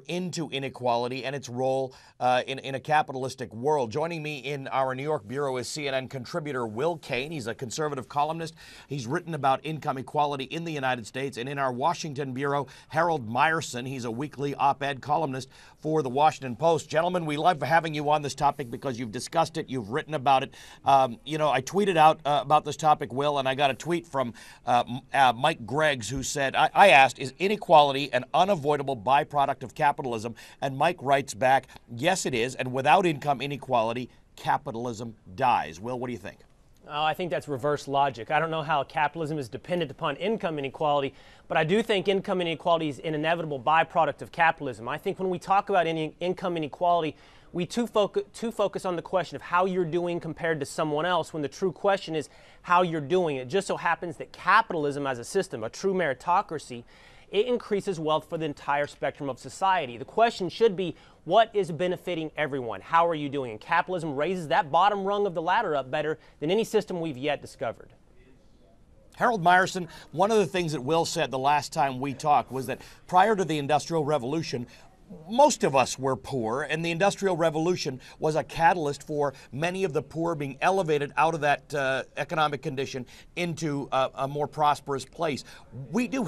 into inequality and its role in a capitalistic world. Joining me in our New York bureau is CNN contributor Will Cain. He's a conservative columnist. He's written about income equality in the United States. And in our Washington bureau, Harold Meyerson. He's a weekly op-ed columnist for the Washington Post. Gentlemen, we love having you on this topic because you've discussed it, you've written about it. I tweeted out about this topic, Will, and I got a tweet from Mike Greggs who said, I asked, is inequality an unavoidable byproduct of capitalism? And Mike writes back, yes, it is. And without income inequality, capitalism dies. Will, what do you think? Oh, I think that's reverse logic. I don't know how capitalism is dependent upon income inequality, but I do think income inequality is an inevitable byproduct of capitalism. I think when we talk about income inequality, we too focus on the question of how you're doing compared to someone else, when the true question is how you're doing. It just so happens that capitalism as a system, a true meritocracy, it increases wealth for the entire spectrum of society. The question should be, what is benefiting everyone? How are you doing? And capitalism raises that bottom rung of the ladder up better than any system we've yet discovered. Harold Meyerson, one of the things that Will said the last time we talked was that prior to the Industrial Revolution, most of us were poor, and the Industrial Revolution was a catalyst for many of the poor being elevated out of that economic condition into a more prosperous place. Do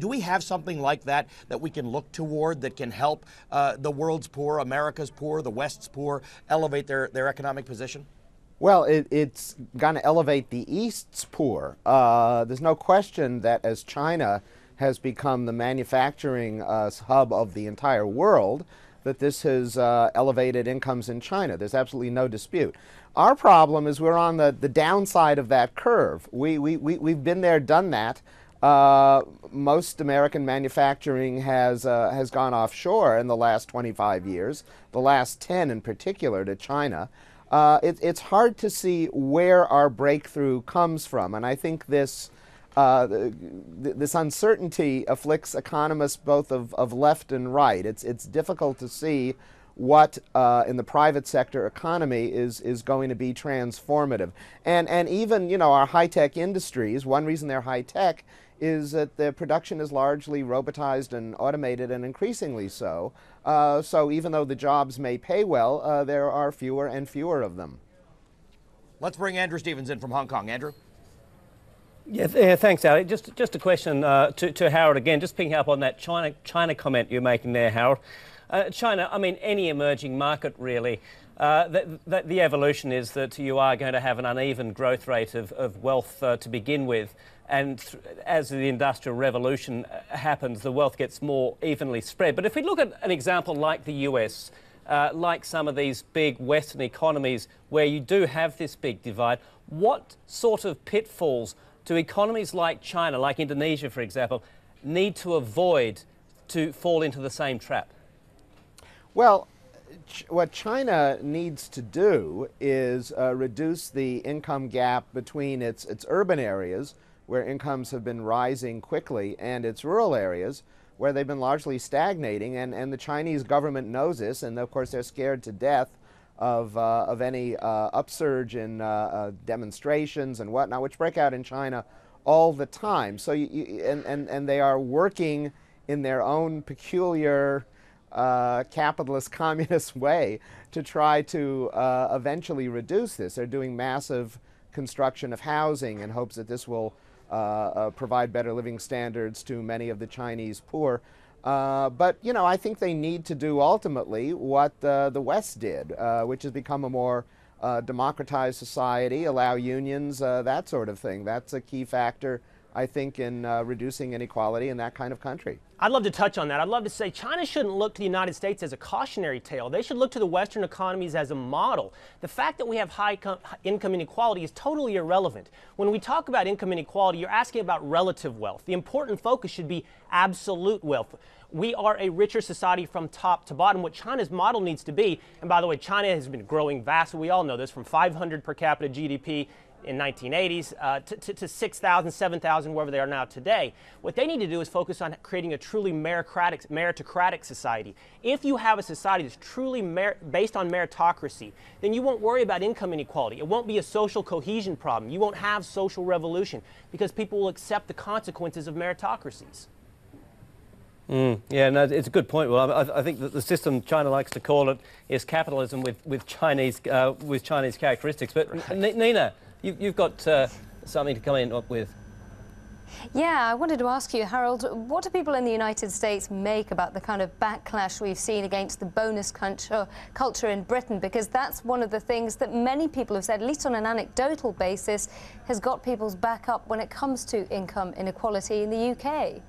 we have something like that we can look toward that can help the world's poor, America's poor, the West's poor elevate their economic position? Well, it's going to elevate the East's poor. There's no question that as China has become the manufacturing hub of the entire world, that this has elevated incomes in China. There's absolutely no dispute. Our problem is we're on the downside of that curve. We've been there, done that. Most American manufacturing has gone offshore in the last 25 years, the last 10 in particular to China. It's hard to see where our breakthrough comes from, and I think this uncertainty afflicts economists both of left and right. It's difficult to see what in the private sector economy is going to be transformative. And even, our high-tech industries, one reason they're high-tech is that their production is largely robotized and automated, and increasingly so. So even though the jobs may pay well, there are fewer and fewer of them. Let's bring Andrew Stevens in from Hong Kong. Andrew? Yeah, thanks, Ali. Just a question to Harold again, just picking up on that China comment you're making there, Harold. China, I mean, any emerging market really, the evolution is that you are going to have an uneven growth rate of wealth to begin with. And as the Industrial Revolution happens, the wealth gets more evenly spread. But if we look at an example like the US, like some of these big Western economies where you do have this big divide, what sort of pitfalls do economies like China, like Indonesia, for example, need to avoid to fall into the same trap? Well, what China needs to do is reduce the income gap between its urban areas, where incomes have been rising quickly, and its rural areas, where they've been largely stagnating. And the Chinese government knows this, and of course they're scared to death of any upsurge in demonstrations and whatnot, which break out in China all the time. So and they are working in their own peculiar capitalist communist way to try to eventually reduce this. They're doing massive construction of housing in hopes that this will provide better living standards to many of the Chinese poor. But, I think they need to do ultimately what the West did, which has become a more democratized society, allow unions, that sort of thing. That's a key factor, I think, in reducing inequality in that kind of country. I'd love to touch on that. I'd love to say China shouldn't look to the United States as a cautionary tale. They should look to the Western economies as a model. The fact that we have high income inequality is totally irrelevant. When we talk about income inequality, you're asking about relative wealth. The important focus should be absolute wealth. We are a richer society from top to bottom, what China's model needs to be. And by the way, China has been growing vastly. We all know this, from 500 per capita GDP in 1980s to 6,000, 7,000, wherever they are now today. What they need to do is focus on creating a truly meritocratic society. If you have a society that's truly based on meritocracy, then you won't worry about income inequality. It won't be a social cohesion problem. You won't have social revolution because people will accept the consequences of meritocracies. Yeah, no, it's a good point. Well, I think that the system China likes to call it is capitalism with Chinese characteristics. But Nina, you've got something to come in up with. Yeah, I wanted to ask you, Harold, what do people in the United States make about the kind of backlash we've seen against the bonus culture in Britain? Because that's one of the things that many people have said, at least on an anecdotal basis, has got people's back up when it comes to income inequality in the UK.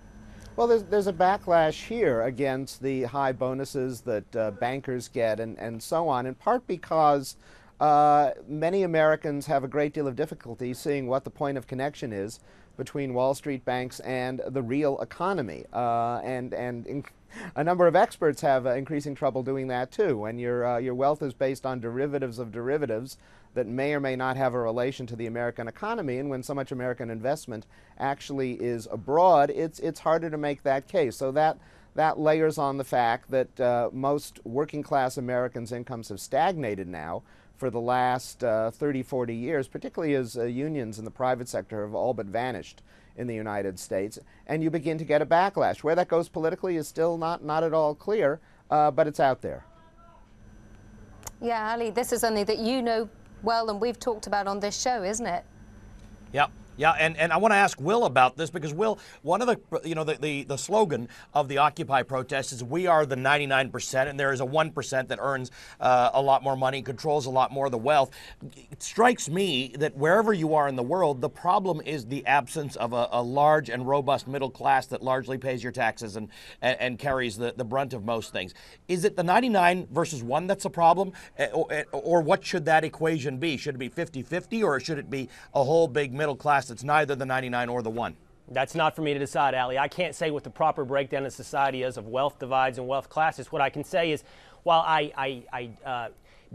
Well, there's a backlash here against the high bonuses that bankers get and so on, in part because many Americans have a great deal of difficulty seeing what the point of connection is between Wall Street banks and the real economy. A number of experts have increasing trouble doing that too. When your wealth is based on derivatives of derivatives that may or may not have a relation to the American economy, and when so much American investment actually is abroad, it's harder to make that case. So that layers on the fact that most working class Americans' incomes have stagnated now for the last 30, 40 years, particularly as unions in the private sector have all but vanished in the United States, and you begin to get a backlash. Where that goes politically is still not at all clear, but it's out there. Yeah, Ali, this is something that you know well and we've talked about on this show, isn't it? Yep. Yeah, and I want to ask Will about this because, Will, one of the slogan of the Occupy protest is we are the 99%, and there is a 1% that earns a lot more money, controls a lot more of the wealth. It strikes me that wherever you are in the world, the problem is the absence of a large and robust middle class that largely pays your taxes and carries the brunt of most things. Is it the 99 versus 1 that's a problem, or what should that equation be? Should it be 50-50, or should it be a whole big middle class it's neither the 99 or the 1? That's not for me to decide, Ali. I can't say what the proper breakdown of society is of wealth divides and wealth classes. What I can say is, while I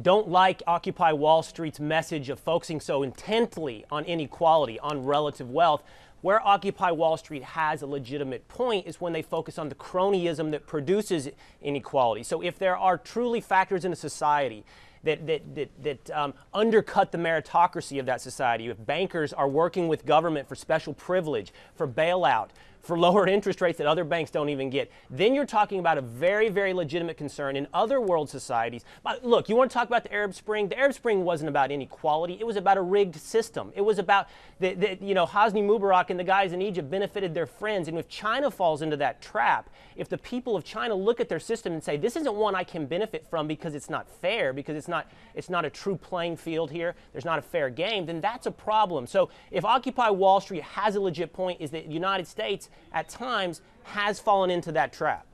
don't like Occupy Wall Street's message of focusing so intently on inequality, on relative wealth, where Occupy Wall Street has a legitimate point is when they focus on the cronyism that produces inequality. So if there are truly factors in a society that undercut the meritocracy of that society, if bankers are working with government for special privilege, for bailout, for lower interest rates that other banks don't even get, then you're talking about a very, very legitimate concern in other world societies. But look, you want to talk about the Arab Spring? The Arab Spring wasn't about inequality. It was about a rigged system. It was about, Hosni Mubarak and the guys in Egypt benefited their friends. And if China falls into that trap, if the people of China look at their system and say, this isn't one I can benefit from because it's not fair, because it's not a true playing field here, there's not a fair game, then that's a problem. So if Occupy Wall Street has a legit point, is that the United States at times has fallen into that trap.